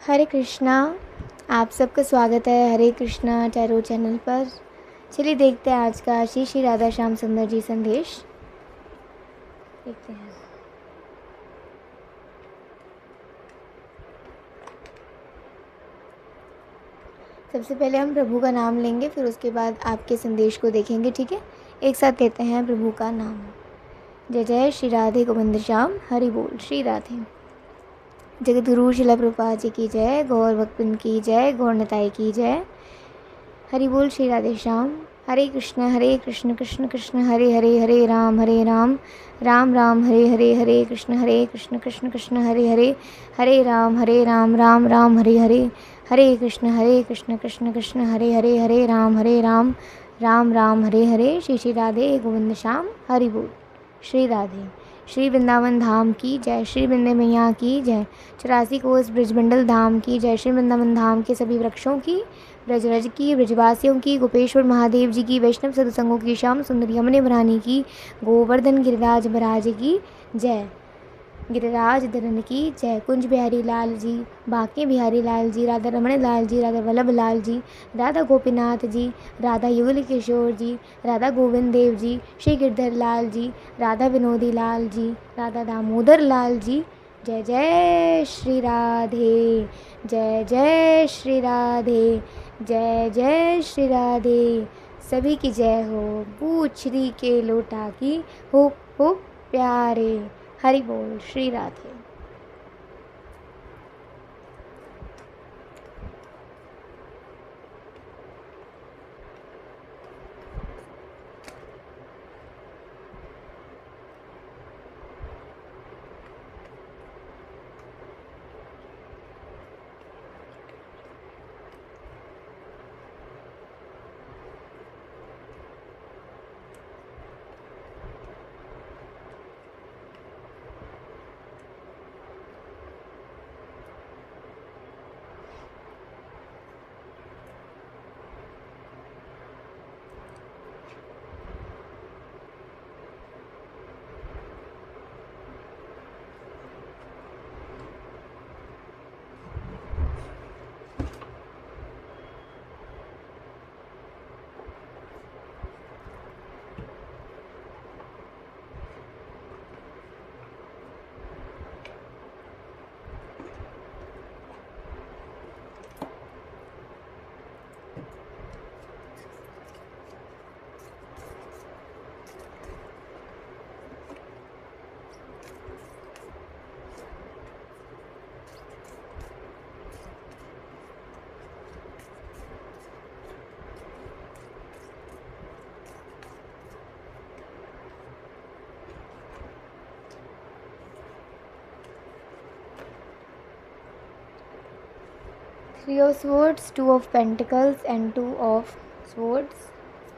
हरे कृष्णा। आप सबका स्वागत है हरे कृष्णा टैरो चैनल पर। चलिए देखते हैं आज का श्री श्री राधा श्याम सुंदर जी संदेश। देखते हैं। सबसे पहले हम प्रभु का नाम लेंगे, फिर उसके बाद आपके संदेश को देखेंगे। ठीक है, एक साथ कहते हैं प्रभु का नाम। जय जय श्री राधे गोविंद श्याम, हरि बोल श्री राधे। जगतगुरु शिला प्रभुपाद जी की जय, गौर भक्तन की जय, गौर निताई की जय। हरि बोल श्री राधे श्याम। हरे कृष्ण कृष्ण कृष्ण हरे हरे, हरे राम राम राम हरे हरे, हरे कृष्ण कृष्ण कृष्ण हरे हरे, हरे राम राम राम हरे हरे, हरे कृष्ण कृष्ण कृष्ण हरे हरे, हरे राम राम राम हरे हरे। श्री श्री राधे गोविंद श्याम, हरि बोल श्री राधे। श्री वृंदावन धाम की जय, श्री वृंदे मैया की जय, 84 कोस ब्रजमंडल धाम की जय, श्री वृंदावन धाम के सभी वृक्षों की, ब्रजरज की, ब्रजवासियों की, गोपेश्वर महादेव जी की, वैष्णव सत्संगों की, श्याम सुंदरी यमुने भरानी की, गोवर्धन गिरिराज महाराज की जय, गिरिराज धरन की जय, कुंज बिहारी लाल जी, बांके बिहारी लाल जी, राधा रमण लाल जी, राधा वल्लभ लाल जी, राधा गोपीनाथ जी, राधा युगल किशोर जी, राधा गोविंद देव जी, श्री गिरधर लाल जी, राधा विनोदी लाल जी, राधा दामोदर लाल जी। जय जय श्री राधे, जय जय श्री राधे, जय जय श्री राधे। सभी की जय हो, पूछरी के लोटा की हो प्यारे। हरि बोल Shri Radhe. Three of Swords, Two of Pentacles and Two of Swords.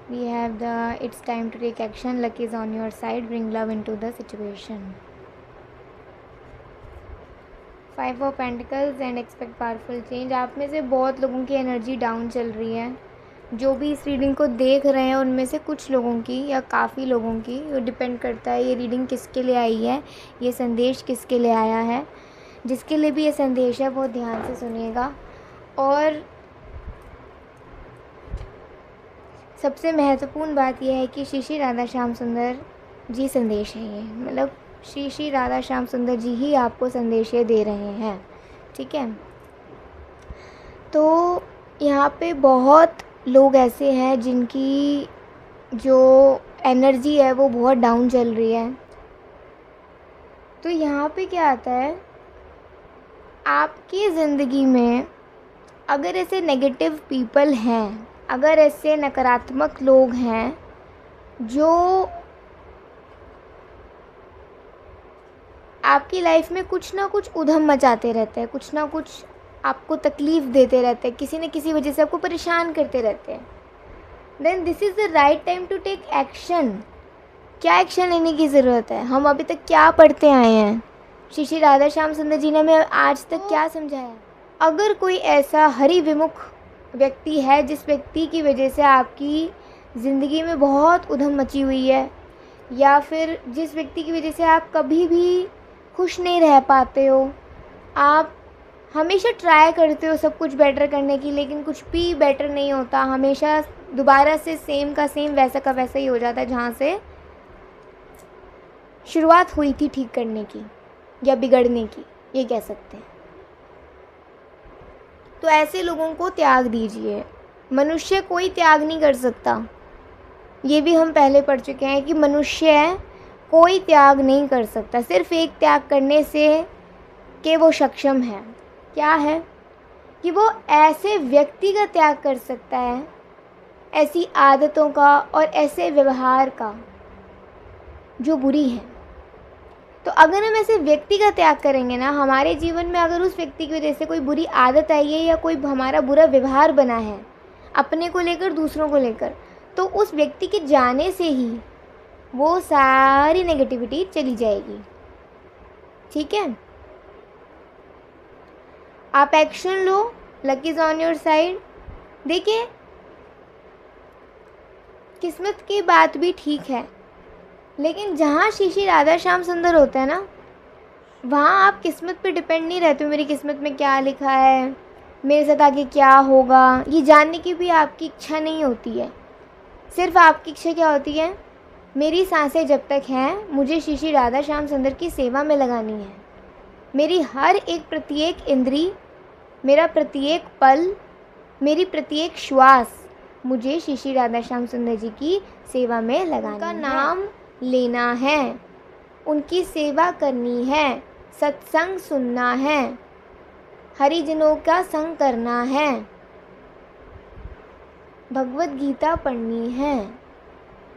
We have the it's time to take action. Luck is on your side. Bring love into the situation. Five of Pentacles and expect powerful change. आप में से बहुत लोगों की energy down चल रही है। जो भी इस रीडिंग को देख रहे हैं उनमें से कुछ लोगों की या काफ़ी लोगों की, वो डिपेंड करता है ये रीडिंग किसके लिए आई है, ये संदेश किसके लिए आया है। जिसके लिए भी ये संदेश है वो ध्यान से सुनिएगा। और सबसे महत्वपूर्ण बात यह है कि श्री श्री राधा श्याम सुंदर जी संदेश है ये, मतलब श्री श्री राधा श्याम सुंदर जी ही आपको संदेश ये दे रहे हैं। ठीक है, तो यहाँ पे बहुत लोग ऐसे हैं जिनकी जो एनर्जी है वो बहुत डाउन चल रही है। तो यहाँ पे क्या आता है, आपकी ज़िंदगी में अगर ऐसे नेगेटिव पीपल हैं, अगर ऐसे नकारात्मक लोग हैं जो आपकी लाइफ में कुछ ना कुछ उधम मचाते रहते हैं, कुछ ना कुछ आपको तकलीफ़ देते रहते हैं, किसी न किसी वजह से आपको परेशान करते रहते हैं, then this is the right time to take action. क्या एक्शन लेने की ज़रूरत है? हम अभी तक क्या पढ़ते आए हैं? श्री श्री राधा श्याम सुंदर जी ने हमें आज तक क्या समझाया? अगर कोई ऐसा हरि विमुख व्यक्ति है जिस व्यक्ति की वजह से आपकी ज़िंदगी में बहुत उधम मची हुई है, या फिर जिस व्यक्ति की वजह से आप कभी भी खुश नहीं रह पाते हो, आप हमेशा ट्राई करते हो सब कुछ बेटर करने की, लेकिन कुछ भी बेटर नहीं होता। हमेशा दोबारा से सेम का सेम, वैसा का वैसा ही हो जाता है जहाँ से शुरुआत हुई थी ठीक करने की या बिगड़ने की, ये कह सकते हैं। तो ऐसे लोगों को त्याग दीजिए। मनुष्य कोई त्याग नहीं कर सकता, ये भी हम पहले पढ़ चुके हैं कि मनुष्य कोई त्याग नहीं कर सकता। सिर्फ एक त्याग करने से कि वो सक्षम है, क्या है कि वो ऐसे व्यक्ति का त्याग कर सकता है, ऐसी आदतों का और ऐसे व्यवहार का जो बुरी है। तो अगर हम ऐसे व्यक्ति का त्याग करेंगे ना, हमारे जीवन में अगर उस व्यक्ति की वजह से कोई बुरी आदत आई है या कोई हमारा बुरा व्यवहार बना है अपने को लेकर, दूसरों को लेकर, तो उस व्यक्ति के जाने से ही वो सारी नेगेटिविटी चली जाएगी। ठीक है, आप action low, luck is on your side. देखिए, किस्मत की बात भी ठीक है, लेकिन जहाँ श्री श्री राधा श्याम सुंदर होता है ना, वहाँ आप किस्मत पे डिपेंड नहीं रहते हो। मेरी किस्मत में क्या लिखा है, मेरे साथ आगे क्या होगा, ये जानने की भी आपकी इच्छा नहीं होती है। सिर्फ आपकी इच्छा क्या होती है, मेरी सांसें जब तक हैं मुझे श्री श्री राधा श्याम सुंदर की सेवा में लगानी है। मेरी हर एक प्रत्येक इंद्री, मेरा प्रत्येक पल, मेरी प्रत्येक श्वास मुझे श्री श्री राधा श्याम सुंदर जी की सेवा में लगाना है। उनका नाम लेना है, उनकी सेवा करनी है, सत्संग सुनना है, हरिजनों का संग करना है, भगवत गीता पढ़नी है,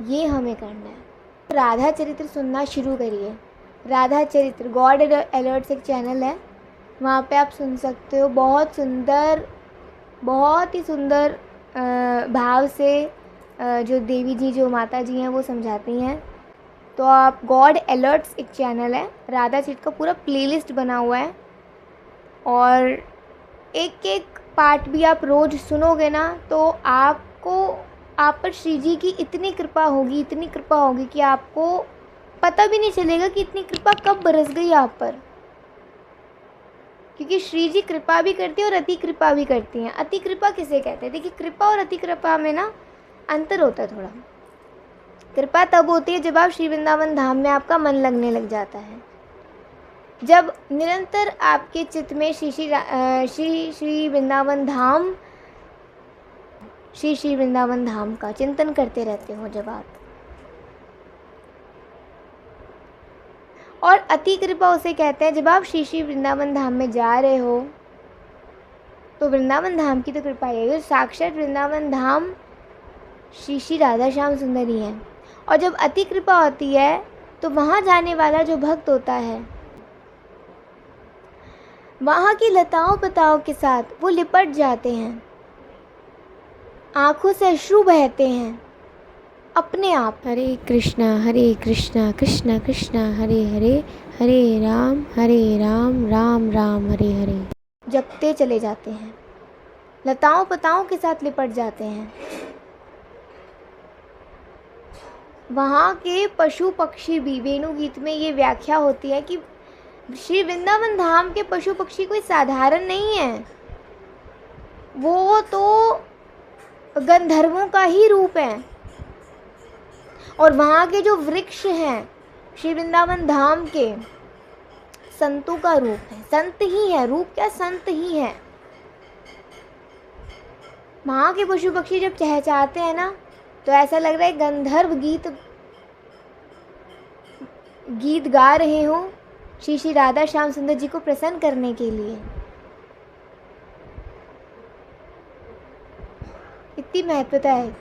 ये हमें करना है। राधा चरित्र सुनना शुरू करिए। राधा चरित्र गॉड अलर्ट्स एक चैनल है, वहाँ पे आप सुन सकते हो। बहुत सुंदर, बहुत ही सुंदर भाव से जो देवी जी, जो माता जी हैं, वो समझाती हैं। तो आप गॉड अलर्ट्स एक चैनल है, राधा चरित्र का पूरा प्लेलिस्ट बना हुआ है, और एक एक पार्ट भी आप रोज़ सुनोगे ना, तो आपको, आप पर श्री जी की इतनी कृपा होगी, इतनी कृपा होगी कि आपको पता भी नहीं चलेगा कि इतनी कृपा कब बरस गई आप पर। क्योंकि श्री जी कृपा भी करती है और अति कृपा भी करती हैं। अति कृपा किसे कहते हैं? देखिए, कृपा और अति कृपा में ना अंतर होता है थोड़ा। कृपा तब होती है जब आप श्री वृंदावन धाम में आपका मन लगने लग जाता है, जब निरंतर आपके चित्त में श्री वृंदावन धाम, श्री वृंदावन धाम का चिंतन करते रहते हो जब आप। और अति कृपा उसे कहते हैं जब आप श्री वृंदावन धाम में जा रहे हो, तो वृंदावन धाम की तो कृपा है, साक्षात वृंदावन धाम श्री राधा श्याम सुंदर ही है। और जब अति कृपा होती है तो वहाँ जाने वाला जो भक्त होता है, वहाँ की लताओं पताओं के साथ वो लिपट जाते हैं, आंखों से अश्रु बहते हैं अपने आप। हरे कृष्णा कृष्णा कृष्णा हरे हरे, हरे राम राम राम हरे हरे, जपते चले जाते हैं, लताओं पताओं के साथ लिपट जाते हैं। वहाँ के पशु पक्षी भी, वेणु गीत में ये व्याख्या होती है कि श्री वृंदावन धाम के पशु पक्षी कोई साधारण नहीं है, वो तो गंधर्वों का ही रूप है। और वहाँ के जो वृक्ष हैं श्री वृंदावन धाम के, संतों का रूप है, संत ही है, रूप क्या, संत ही है। वहाँ के पशु पक्षी जब चहचहाते हैं ना, तो ऐसा लग रहा है गंधर्व गीत गा रहे हो श्री राधा श्याम सुंदर जी को प्रसन्न करने के लिए। इतनी महत्वता है।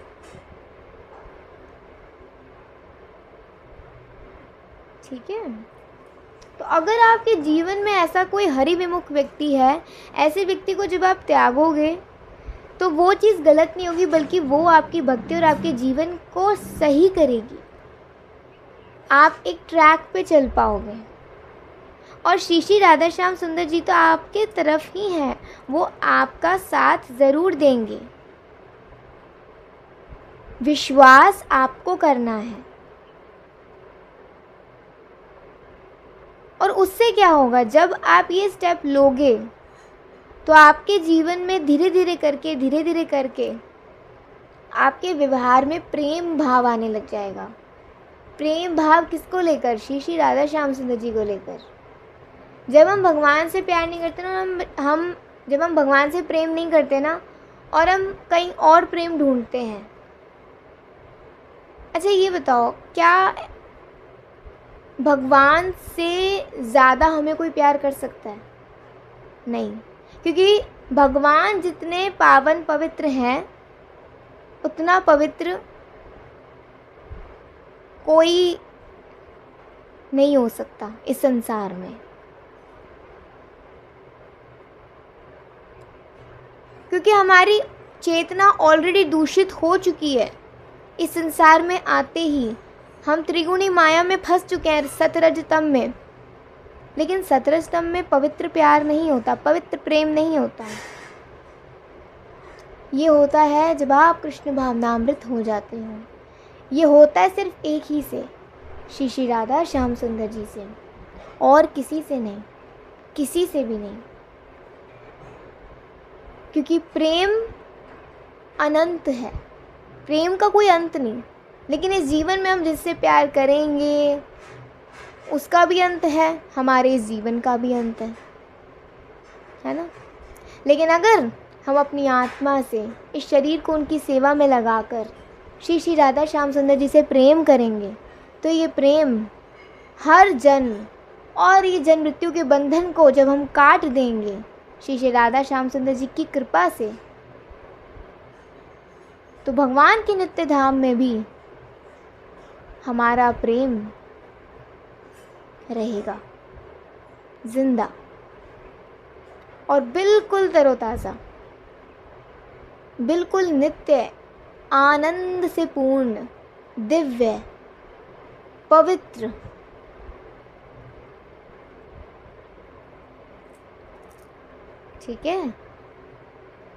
ठीक है, तो अगर आपके जीवन में ऐसा कोई हरि विमुख व्यक्ति है, ऐसे व्यक्ति को जब आप त्यागोगे तो वो चीज़ गलत नहीं होगी, बल्कि वो आपकी भक्ति और आपके जीवन को सही करेगी। आप एक ट्रैक पे चल पाओगे। और श्री राधा श्याम सुंदर जी तो आपके तरफ ही हैं, वो आपका साथ ज़रूर देंगे। विश्वास आपको करना है। और उससे क्या होगा, जब आप ये स्टेप लोगे तो आपके जीवन में धीरे धीरे करके आपके व्यवहार में प्रेम भाव आने लग जाएगा। प्रेम भाव किसको लेकर? श्री श्री राधा श्याम सुंदर जी को लेकर। जब हम भगवान से प्यार नहीं करते ना, जब हम भगवान से प्रेम नहीं करते ना, और हम कहीं और प्रेम ढूंढते हैं। अच्छा ये बताओ, क्या भगवान से ज़्यादा हमें कोई प्यार कर सकता है? नहीं, क्योंकि भगवान जितने पावन पवित्र हैं उतना पवित्र कोई नहीं हो सकता इस संसार में। क्योंकि हमारी चेतना ऑलरेडी दूषित हो चुकी है। इस संसार में आते ही हम त्रिगुणी माया में फंस चुके हैं, सतरज तम में। लेकिन सतरज तम में पवित्र प्यार नहीं होता, पवित्र प्रेम नहीं होता। ये होता है जब आप कृष्ण भावनामृत हो जाते हो। ये होता है सिर्फ एक ही से, श्री श्री राधा श्याम सुंदर जी से, और किसी से नहीं, किसी से भी नहीं। क्योंकि प्रेम अनंत है, प्रेम का कोई अंत नहीं। लेकिन इस जीवन में हम जिससे प्यार करेंगे उसका भी अंत है, हमारे इस जीवन का भी अंत है ना। लेकिन अगर हम अपनी आत्मा से इस शरीर को उनकी सेवा में लगाकर श्री श्री राधा श्याम सुंदर जी से प्रेम करेंगे, तो ये प्रेम हर जन्म और ये जन्म मृत्यु के बंधन को जब हम काट देंगे श्री श्री राधा श्याम सुंदर जी की कृपा से, तो भगवान के नित्य धाम में भी हमारा प्रेम रहेगा जिंदा और बिल्कुल तरोताज़ा, बिल्कुल नित्य, आनंद से पूर्ण, दिव्य, पवित्र। ठीक है।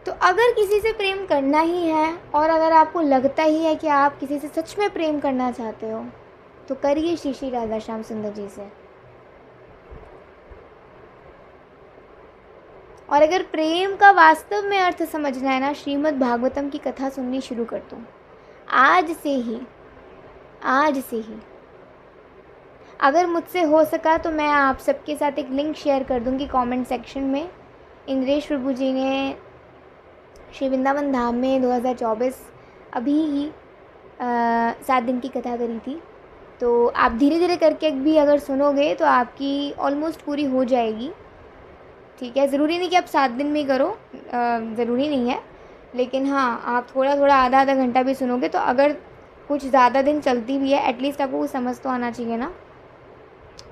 तो अगर किसी से प्रेम करना ही है और अगर आपको लगता ही है कि आप किसी से सच में प्रेम करना चाहते हो, तो करिए श्री श्री राधा श्याम सुंदर जी से। और अगर प्रेम का वास्तव में अर्थ समझना है ना, श्रीमद् भागवतम की कथा सुननी शुरू कर दो आज से ही, आज से ही। अगर मुझसे हो सका तो मैं आप सबके साथ एक लिंक शेयर कर दूंगी कमेंट सेक्शन में। इंद्रेश प्रभु जी ने श्री वृंदावन धाम में 2024 अभी ही 7 दिन की कथा करी थी। तो आप धीरे धीरे करके भी अगर सुनोगे तो आपकी ऑलमोस्ट पूरी हो जाएगी। ठीक है, ज़रूरी नहीं कि आप 7 दिन में ही करो, ज़रूरी नहीं है। लेकिन हाँ, आप थोड़ा थोड़ा आधा आधा घंटा भी सुनोगे तो अगर कुछ ज़्यादा दिन चलती भी है, एटलीस्ट आपको समझ तो आना चाहिए ना।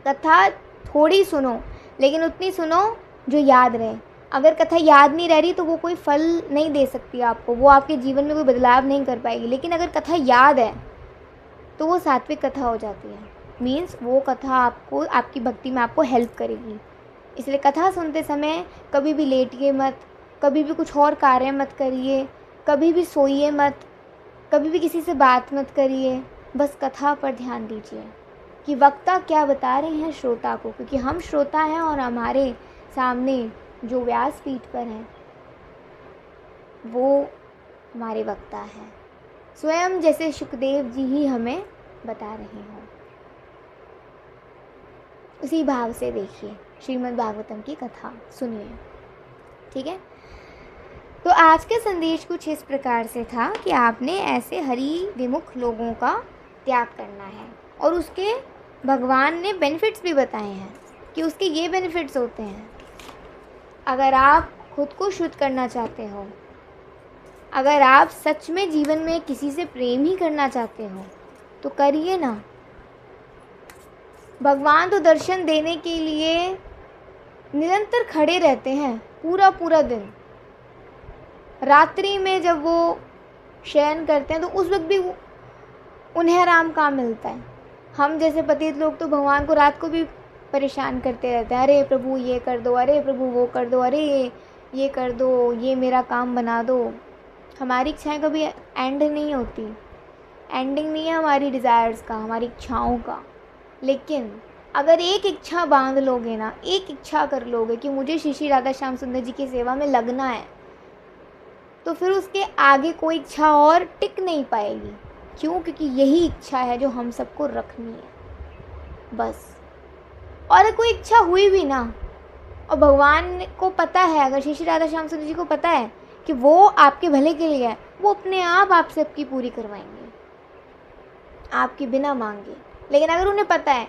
कथा थोड़ी सुनो, लेकिन उतनी सुनो जो याद रहे। अगर कथा याद नहीं रह रही तो वो कोई फल नहीं दे सकती आपको, वो आपके जीवन में कोई बदलाव नहीं कर पाएगी। लेकिन अगर कथा याद है तो वो सात्विक कथा हो जाती है। मीन्स वो कथा आपको, आपकी भक्ति में आपको हेल्प करेगी। इसलिए कथा सुनते समय कभी भी लेटिए मत, कभी भी कुछ और कार्य मत करिए, कभी भी सोइए मत, कभी भी किसी से बात मत करिए। बस कथा पर ध्यान दीजिए कि वक्ता क्या बता रहे हैं श्रोता को, क्योंकि हम श्रोता हैं और हमारे सामने जो व्यासपीठ पर हैं वो हमारे वक्ता हैं। स्वयं जैसे सुखदेव जी ही हमें बता रहे हों, उसी भाव से देखिए, श्रीमद् भागवतम की कथा सुनिए। ठीक है। तो आज का संदेश कुछ इस प्रकार से था कि आपने ऐसे हरि विमुख लोगों का त्याग करना है, और उसके भगवान ने बेनिफिट्स भी बताए हैं कि उसके ये बेनिफिट्स होते हैं। अगर आप खुद को शुद्ध करना चाहते हो, अगर आप सच में जीवन में किसी से प्रेम ही करना चाहते हो, तो करिए ना। भगवान तो दर्शन देने के लिए निरंतर खड़े रहते हैं, पूरा पूरा दिन। रात्रि में जब वो शयन करते हैं तो उस वक्त भी उन्हें आराम कहाँ मिलता है। हम जैसे पतित लोग तो भगवान को रात को भी परेशान करते रहते हैं, अरे प्रभु ये कर दो, अरे प्रभु वो कर दो, अरे ये कर दो, ये मेरा काम बना दो। हमारी इच्छाएं कभी एंड नहीं होती, एंडिंग नहीं है हमारी डिज़ायर्स का, हमारी इच्छाओं का। लेकिन अगर एक इच्छा बांध लोगे ना, एक इच्छा कर लोगे कि मुझे श्री श्री राधा श्याम सुंदर जी की सेवा में लगना है, तो फिर उसके आगे कोई इच्छा और टिक नहीं पाएगी। क्यों? क्योंकि यही इच्छा है जो हम सबको रखनी है बस। और कोई इच्छा हुई भी ना, और भगवान को पता है, अगर श्री श्री राधा श्याम सुंदर जी को पता है कि वो आपके भले के लिए है, वो अपने आप आपसे सबकी पूरी करवाएंगे आपकी बिना मांगे। लेकिन अगर उन्हें पता है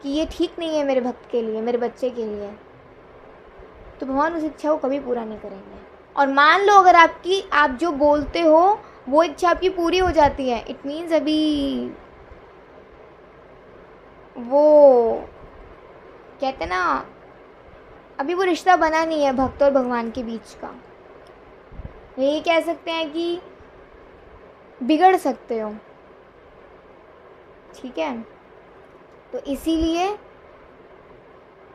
कि ये ठीक नहीं है मेरे भक्त के लिए, मेरे बच्चे के लिए, तो भगवान उस इच्छा को कभी पूरा नहीं करेंगे। और मान लो अगर आप जो बोलते हो वो इच्छा आपकी पूरी हो जाती है, इट मीन्स अभी वो कहते ना, अभी वो रिश्ता बना नहीं है भक्त और भगवान के बीच का। ये कह सकते हैं कि बिगड़ सकते हो, ठीक है। तो इसीलिए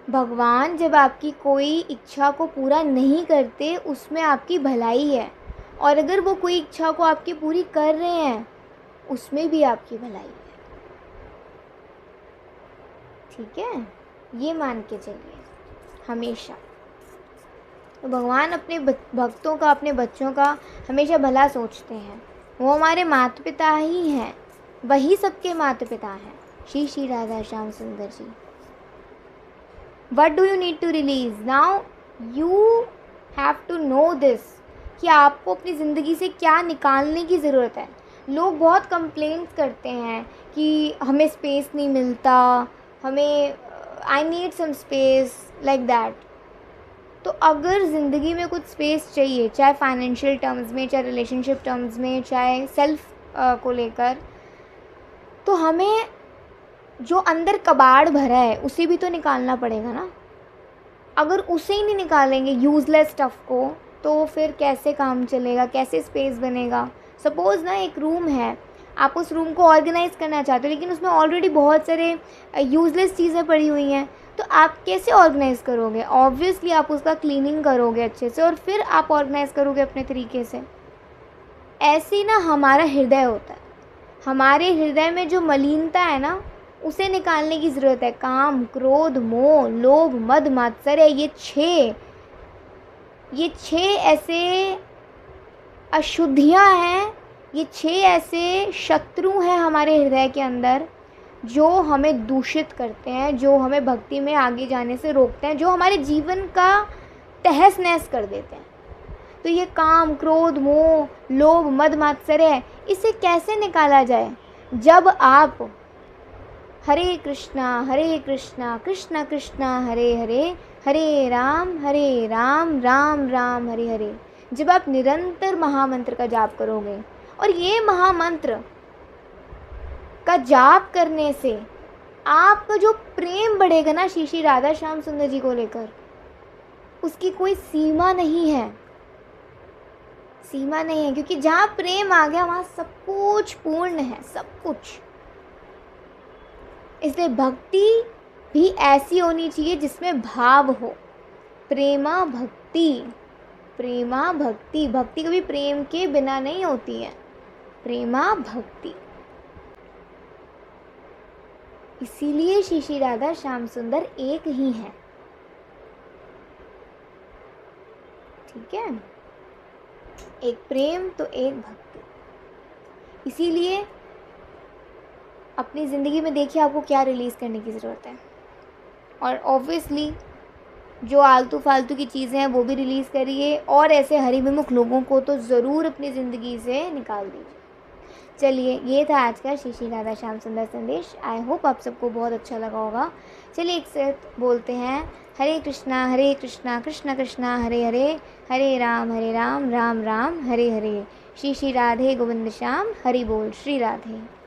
भगवान जब आपकी कोई इच्छा को पूरा नहीं करते, उसमें आपकी भलाई है। और अगर वो कोई इच्छा को आपकी पूरी कर रहे हैं, उसमें भी आपकी भलाई है, ठीक है। ये मान के चलिए हमेशा। तो भगवान अपने भक्तों का, अपने बच्चों का हमेशा भला सोचते हैं। वो हमारे माता पिता ही हैं, वही सबके माता पिता हैं, श्री श्री राधा श्याम सुंदर जी। What do you need to release? Now you have to know this कि आपको अपनी ज़िंदगी से क्या निकालने की ज़रूरत है। लोग बहुत कंप्लेंट्स करते हैं कि हमें स्पेस नहीं मिलता, हमें I need some space like that. तो अगर ज़िंदगी में कुछ स्पेस चाहिए, चाहे फाइनेंशियल टर्म्स में, चाहे रिलेशनशिप टर्म्स में, चाहे सेल्फ को लेकर, तो हमें जो अंदर कबाड़ भरा है उसे भी तो निकालना पड़ेगा ना। अगर उसे ही नहीं निकालेंगे, यूज़लेस स्टफ़ को, तो फिर कैसे काम चलेगा, कैसे स्पेस बनेगा। सपोज़ ना एक रूम है, आप उस रूम को ऑर्गेनाइज़ करना चाहते हो, लेकिन उसमें ऑलरेडी बहुत सारे यूज़लेस चीज़ें पड़ी हुई हैं, तो आप कैसे ऑर्गेनाइज़ करोगे? ऑब्वियसली आप उसका क्लीनिंग करोगे अच्छे से, और फिर आप ऑर्गेनाइज़ करोगे अपने तरीके से। ऐसे ही ना हमारा हृदय होता है, हमारे हृदय में जो मलिनता है ना, उसे निकालने की ज़रूरत है। काम, क्रोध, मोह, लोभ, मद, मात्सर्य, ये छह ऐसे अशुद्धियाँ हैं, ये 6 ऐसे शत्रु हैं हमारे हृदय के अंदर, जो हमें दूषित करते हैं, जो हमें भक्ति में आगे जाने से रोकते हैं, जो हमारे जीवन का तहस नहस कर देते हैं। तो ये काम, क्रोध, मोह, लोभ, मद, मात्सर्य, इसे कैसे निकाला जाए? जब आप हरे कृष्णा कृष्णा कृष्णा हरे हरे, हरे राम राम राम हरे हरे, जब आप निरंतर महामंत्र का जाप करोगे, और ये महामंत्र का जाप करने से आपका जो प्रेम बढ़ेगा ना श्री श्री राधा श्याम सुंदर जी को लेकर, उसकी कोई सीमा नहीं है, सीमा नहीं है। क्योंकि जहाँ प्रेम आ गया वहाँ सब कुछ पूर्ण है, सब कुछ। इसलिए भक्ति भी ऐसी होनी चाहिए जिसमें भाव हो। प्रेमा भक्ति, प्रेमा भक्ति, भक्ति कभी प्रेम के बिना नहीं होती है, प्रेमा भक्ति। इसीलिए श्री श्री राधा श्याम सुंदर एक ही है, ठीक है। एक प्रेम तो एक भक्ति। इसीलिए अपनी ज़िंदगी में देखिए आपको क्या रिलीज़ करने की ज़रूरत है, और ऑब्वियसली जो आलतू फालतू की चीज़ें हैं वो भी रिलीज़ करिए, और ऐसे हरिविमुख लोगों को तो ज़रूर अपनी ज़िंदगी से निकाल दीजिए। चलिए, ये था आज का श्री श्री राधा श्याम सुंदर संदेश। आई होप आप सबको बहुत अच्छा लगा होगा। चलिए एक साथ बोलते हैं, हरे कृष्णा कृष्णा कृष्णा हरे हरे, हरे राम राम राम हरे हरे। श्री श्री राधे गोविंद श्याम, हरि बोल। श्री राधे।